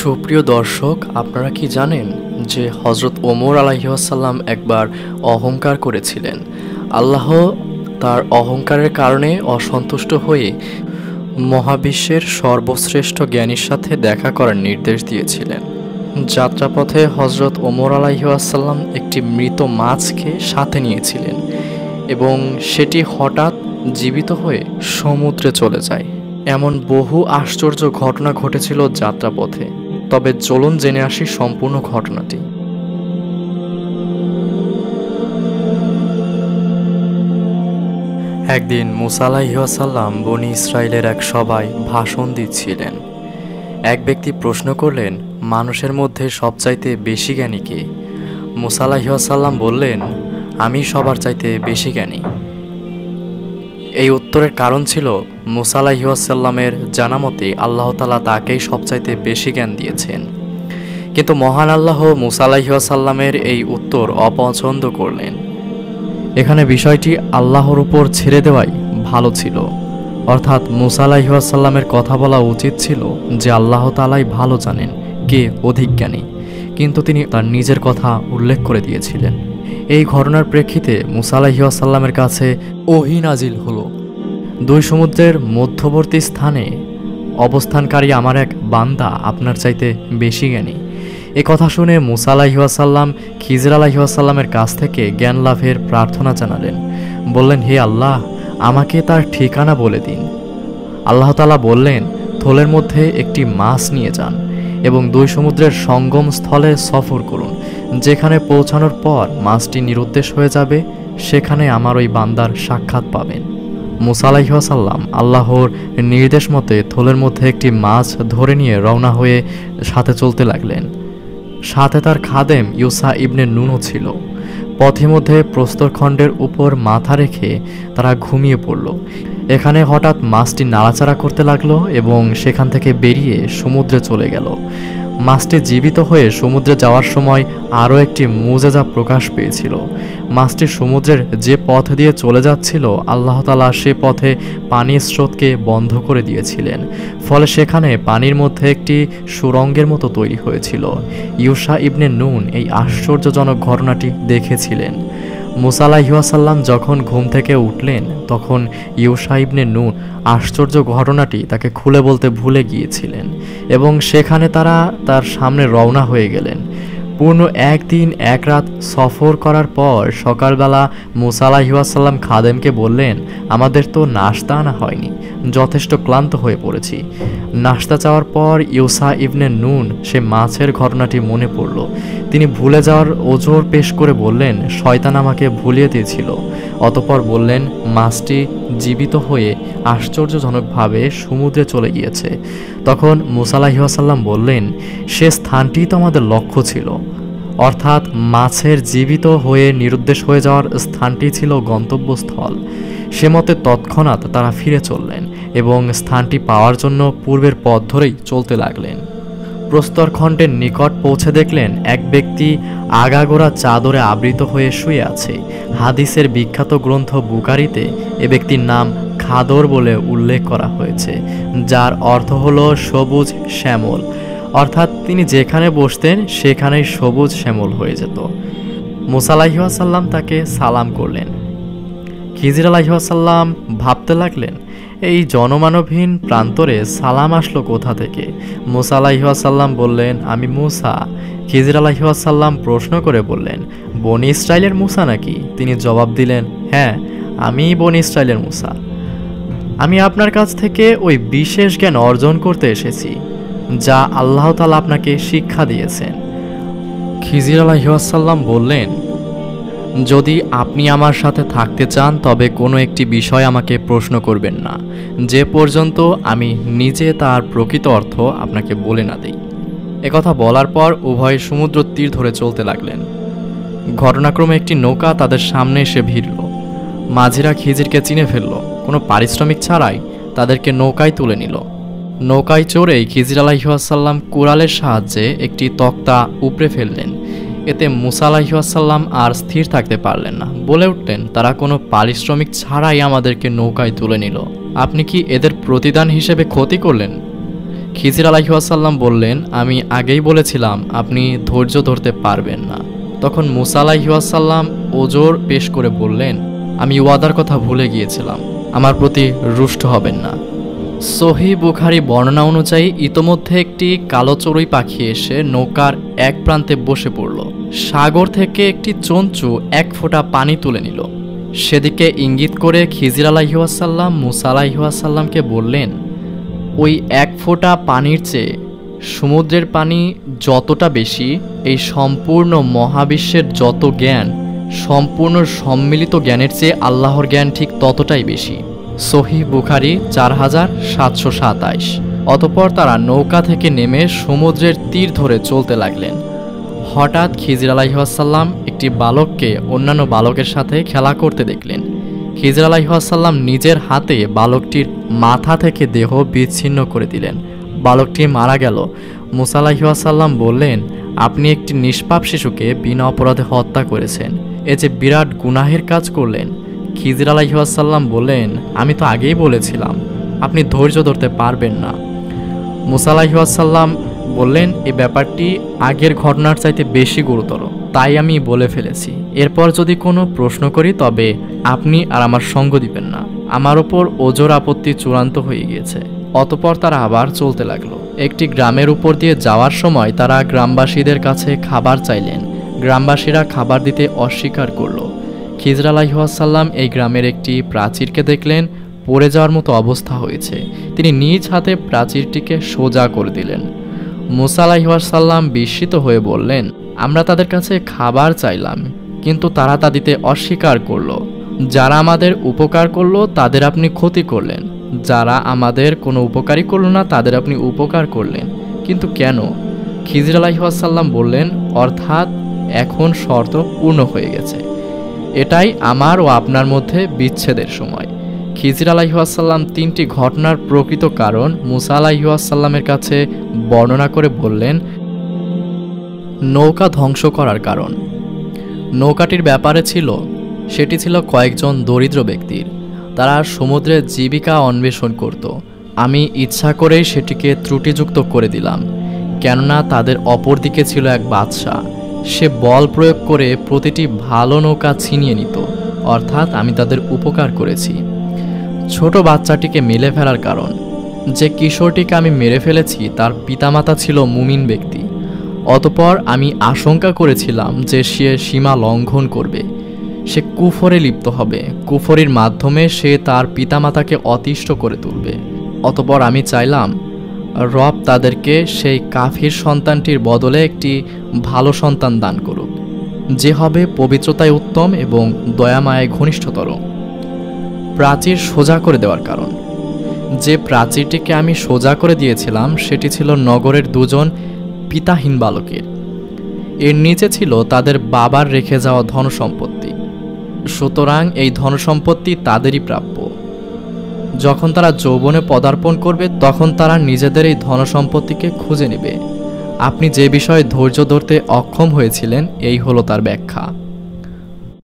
সুপ্রিয় দর্শক, আপনারা কি জানেন যে হযরত ওমর আলাইহিসসালাম একবার অহংকার করেছিলেন। আল্লাহ তার অহংকারের কারণে অসন্তুষ্ট হয়ে মহাবিশ্বের সর্বশ্রেষ্ঠ জ্ঞানীর সাথে দেখা করার নির্দেশ দিয়েছিলেন। যাত্রাপথে হযরত ওমর আলাইহিসসালাম একটি মৃত মাছকে সাথে নিয়েছিলেন এবং সেটি হঠাৎ জীবিত হয়ে সমুদ্রে চলে যায়। এমন বহু আশ্চর্য ঘটনা ঘটেছিল যাত্রাপথে। তবে চলুন জেনে আসি সম্পূর্ণ ঘটনাটি। একদিন মুসা আলাইহিসসালাম বনি ইসরাইলের এক সভায় ভাষণ দিচ্ছিলেন। এক ব্যক্তি প্রশ্ন করলেন, মানুষের মধ্যে সবচাইতে বেশি জ্ঞানী কে? মুসা আলাইহিসসালাম বললেন, আমি সবার চাইতে বেশি জ্ঞানী। এই উত্তরের কারণ ছিল মুসা আলাইহিসসালামের জানামতে আল্লাহ তাআলা তাকেই সবচাইতে বেশি জ্ঞান দিয়েছেন। কিন্তু মহান আল্লাহ মুসা আলাইহিসসালামের এই উত্তর অপছন্দ করলেন। এখানে বিষয়টি আল্লাহর উপর ছেড়ে দেওয়াই ভালো ছিল। অর্থাৎ মুসা আলাইহিসসালামের কথা বলা উচিত ছিল যে আল্লাহ তাআলাই ভালো জানেন কে অধিক জ্ঞানী, কিন্তু তিনি তার নিজের কথা উল্লেখ করে দিয়েছিলেন। এই ঘটনার প্রেক্ষিতে মুসা আলাইহিসসালামের কাছে ওহী নাজিল হলো, দুই সমুদ্রের মধ্যবর্তী স্থানে অবস্থানকারী আমার এক বান্দা আপনার চাইতে বেশি জ্ঞানী। এ কথা শুনে মুসা আলাইহিসসালাম খিজর আলাইহিসসালামের কাছ থেকে জ্ঞান লাভের প্রার্থনা জানালেন। বললেন, হে আল্লাহ, আমাকে তার ঠিকানা বলে দিন। আল্লাহ তাআলা বললেন, থলের মধ্যে একটি মাছ নিয়ে যান এবং দুই সমুদ্রের সঙ্গম স্থলে সফর করুন। যেখানে পৌঁছানোর পর মাছটি নিরুদ্দেশ হয়ে যাবে, সেখানে আমার ওই বান্দার সাক্ষাৎ পাবেন। মুসা আলাইহিসসালাম আল্লাহর নির্দেশ মতে থলের মধ্যে একটি মাছ ধরে নিয়ে রওনা হয়ে সাথে চলতে লাগলেন। সাথে তার খাদেম ইউসা ইবনে নুনও ছিল। পথিমধ্যে প্রস্তরখণ্ডের উপর মাথা রেখে তারা ঘুমিয়ে পড়ল। এখানে হঠাৎ মাছটি নাড়াচাড়া করতে লাগলো এবং সেখান থেকে বেরিয়ে সমুদ্রে চলে গেল। মাছটি জীবিত হয়ে সমুদ্রে যাওয়ার সময় আরও একটি মুজেজা প্রকাশ পেয়েছিল। মাছটি সমুদ্রের যে পথ দিয়ে চলে যাচ্ছিল, আল্লাহ তাআলা সে পথে পানির স্রোতকে বন্ধ করে দিয়েছিলেন। ফলে সেখানে পানির মধ্যে একটি সুড়ঙ্গের মতো তৈরি হয়েছিল। ইউসা ইবনে নুন এই আশ্চর্যজনক ঘটনাটি দেখেছিলেন। মুসা আলাইহিসসালাম যখন ঘুম থেকে উঠলেন, তখন ইউসা ইবনে নুন আশ্চর্য ঘটনাটি তাকে খুলে বলতে ভুলে গিয়েছিলেন এবং সেখানে তারা তার সামনে রওনা হয়ে গেলেন। পূর্ণ একদিন এক রাত সফর করার পর সকালবেলা মুসা আলাইহিসসালাম খাদেমকে বললেন, আমাদের তো নাশতা আনা হয়নি, যথেষ্ট ক্লান্ত হয়ে পড়েছি। নাশতা চাওয়ার পর ইউসা ইবনে নুন সে মাছের ঘটনাটি মনে পড়ল। তিনি ভুলে যাওয়ার ওজর পেশ করে বললেন, শয়তান আমাকে ভুলিয়ে দিয়েছিল। অতঃপর বললেন, মাছটি জীবিত হয়ে আশ্চর্যজনকভাবে সমুদ্রে চলে গিয়েছে। তখন মুসা আলাইহিসসালাম বললেন, সে স্থানটি তো আমাদের লক্ষ্য ছিল। অর্থাৎ মাছের জীবিত হয়ে নিরুদ্দেশ হয়ে যাওয়ার স্থানটি ছিল গন্তব্যস্থল। সে মতে তৎক্ষণাৎ তারা ফিরে চললেন এবং স্থানটি পাওয়ার জন্য পূর্বের পথ ধরেই চলতে লাগলেন। প্রস্তরখণ্ডের নিকট পৌঁছে দেখলেন এক ব্যক্তি আগাগোড়া চাদরে আবৃত হয়ে শুয়ে আছে। হাদিসের বিখ্যাত গ্রন্থ বুখারীতে এ ব্যক্তির নাম খাদর বলে উল্লেখ করা হয়েছে, যার অর্থ হলো সবুজ শ্যামল। অর্থাৎ তিনি যেখানে বসতেন সেখানেই সবুজ শ্যামল হয়ে যেত। মুসা আলাইহিসসালাম তাকে সালাম করলেন। খিজর আলাইহিসসালাম ভাবতে লাগলেন, এই জনমানবহীন প্রান্তরে সালাম আসলো কোথা থেকে? মুসা আলাইহিসসালাম বললেন, আমি মুসা। খিজর আলাইহিসসালাম প্রশ্ন করে বললেন, বনি ইসরাইলের মুসা নাকি? তিনি জবাব দিলেন, হ্যাঁ, আমি বনি ইসরাইলের মুসা। আমি আপনার কাছ থেকে ওই বিশেষ জ্ঞান অর্জন করতে এসেছি যা আল্লাহ তাআলা আপনাকে শিক্ষা দিয়েছেন। খিজর আলাইহিসসালাম বললেন, যদি আপনি আমার সাথে থাকতে চান তবে কোনো একটি বিষয় আমাকে প্রশ্ন করবেন না, যে পর্যন্ত আমি নিজে তার প্রকৃত অর্থ আপনাকে বলে না দিই। একথা বলার পর উভয় সমুদ্র তীর ধরে চলতে লাগলেন। ঘটনাক্রমে একটি নৌকা তাদের সামনে এসে ভিড়ল। মাঝিরা খিজিরকে চিনে ফেলল। কোনো পারিশ্রমিক ছাড়াই তাদেরকে নৌকায় তুলে নিল। নৌকায় চড়েই খিজর আলাইহিসসালাম কুড়ালের সাহায্যে একটি তক্তা উপড়ে ফেললেন। এতে মুসা আলাইহিসসালাম আর স্থির থাকতে পারলেন না, বলে উঠলেন, তারা কোনো পারিশ্রমিক ছাড়াই আমাদেরকে নৌকায় তুলে নিল। আপনি কি এদের প্রতিদান হিসেবে ক্ষতি করলেন? খিজির আলাইহিসসালাম বললেন, আমি আগেই বলেছিলাম আপনি ধৈর্য ধরতে পারবেন না। তখন মুসা আলাইহিসসালাম ওজর পেশ করে বললেন, আমি ওয়াদার কথা ভুলে গিয়েছিলাম, আমার প্রতি রুষ্ট হবেন না। সহিহ বুখারী বর্ণনা অনুযায়ী ইতোমধ্যে একটি কালো চড়ুই পাখি এসে নৌকার এক প্রান্তে বসে পড়ল। সাগর থেকে একটি চঞ্চু এক ফোঁটা পানি তুলে নিল। সেদিকে ইঙ্গিত করে খিজির আলাইহিসসালাম মুসা আলাইহিসসালামকে বললেন, ওই এক ফোঁটা পানির চেয়ে সমুদ্রের পানি যতটা বেশি, এই সম্পূর্ণ মহাবিশ্বের যত জ্ঞান, সম্পূর্ণ সম্মিলিত জ্ঞানের চেয়ে আল্লাহর জ্ঞান ঠিক ততটাই বেশি। সহিহ বুখারী 4727। অতঃপর তারা নৌকা থেকে নেমে সমুদ্রের তীর ধরে চলতে লাগলেন। হঠাৎ খিজির আলাইহিসসালাম একটি বালককে অন্যান্য বালকের সাথে খেলা করতে দেখলেন। খিজির আলাইহিসসালাম নিজের হাতে বালকটির মাথা থেকে দেহ বিচ্ছিন্ন করে দিলেন। বালকটি মারা গেল। মুসা আলাইহিসসালাম বললেন, আপনি একটি নিষ্পাপ শিশুকে বিনা অপরাধে হত্যা করেছেন, এ যে বিরাট গুনাহের কাজ করলেন। খিজির আলাইহিসসালাম বললেন, আমি তো আগেই বলেছিলাম আপনি ধৈর্য ধরতে পারবেন না। মুসা আলাইহিসসালাম বললেন, এই ব্যাপারটি আগের ঘটনার চাইতে বেশি গুরুতর, তাই আমি বলে ফেলেছি। এরপর যদি কোনো প্রশ্ন করি তবে আপনি আর আমার সঙ্গ দিবেন না। আমার ওপর ওজর আপত্তি চূড়ান্ত হয়ে গিয়েছে। অতঃপর তারা আবার চলতে লাগলো। একটি গ্রামের উপর দিয়ে যাওয়ার সময় তারা গ্রামবাসীদের কাছে খাবার চাইলেন। গ্রামবাসীরা খাবার দিতে অস্বীকার করল। খিজির আলাইহিসসালাম এই গ্রামের একটি প্রাচীরকে দেখলেন পড়ে যাওয়ার মতো অবস্থা হয়েছে। তিনি নিজ হাতে প্রাচীরটিকে সোজা করে দিলেন। মুসা আলাইহিসসালাম বিস্মিত হয়ে বললেন, আমরা তাদের কাছে খাবার চাইলাম, কিন্তু তারা তা দিতে অস্বীকার করল। যারা আমাদের উপকার করলো তাদের আপনি ক্ষতি করলেন, যারা আমাদের কোনো উপকারই করলো না তাদের আপনি উপকার করলেন, কিন্তু কেন? খিজির আলাইহিসসালাম বললেন, অর্থাৎ এখন শর্ত পূর্ণ হয়ে গেছে, এটাই আমার ও আপনার মধ্যে বিচ্ছেদের সময়। খিজির আলাইহিসসালাম তিনটি ঘটনার প্রকৃত কারণ মুসা আলাইহিসসালামের কাছে বর্ণনা করে বললেন, নৌকা ধ্বংস করার কারণ। নৌকাটির ব্যাপারে ছিল, সেটি ছিল কয়েকজন দরিদ্র ব্যক্তির। তারা সমুদ্রে জীবিকা অন্বেষণ করত। আমি ইচ্ছা করেই সেটিকে ত্রুটিযুক্ত করে দিলাম, কেননা তাদের অপর দিকে ছিল এক বাদশাহ। সে বল প্রয়োগ করে প্রতিটি ভালো নৌকা ছিনিয়ে নিত, অর্থাৎ আমি তাদের উপকার করেছি। ছোট বাচ্চাটিকে মেরে ফেলার কারণ, যে কিশোরটিকে আমি মেরে ফেলেছি তার পিতামাতা ছিল মুমিন ব্যক্তি। অতঃপর আমি আশঙ্কা করেছিলাম যে সে সীমা লঙ্ঘন করবে, সে কুফরে লিপ্ত হবে, কুফরির মাধ্যমে সে তার পিতামাতাকে অতিষ্ঠ করে তুলবে। অতঃপর আমি চাইলাম রব তাদেরকে সেই কাফির সন্তানটির বদলে একটি ভালো সন্তান দান করুক, যে হবে পবিত্রতায় উত্তম এবং দয়ামায়ায় ঘনিষ্ঠতর। প্রাচীর সোজা করে দেওয়ার কারণ, যে প্রাচীরটিকে আমি সোজা করে দিয়েছিলাম সেটি ছিল নগরের দুজন পিতাহীন বালকের। এর নিচে ছিল তাদের বাবার রেখে যাওয়া ধনসম্পত্তি, সুতরাং এই ধনসম্পত্তি তাদেরই প্রাপ্য। যখন তারা যৌবনে পদার্পণ করবে তখন তারা নিজেদের এই ধনসম্পত্তিকে খুঁজে নেবে। আপনি যে বিষয়ে ধৈর্য ধরতে অক্ষম হয়েছিলেন এই হলো তার ব্যাখ্যা।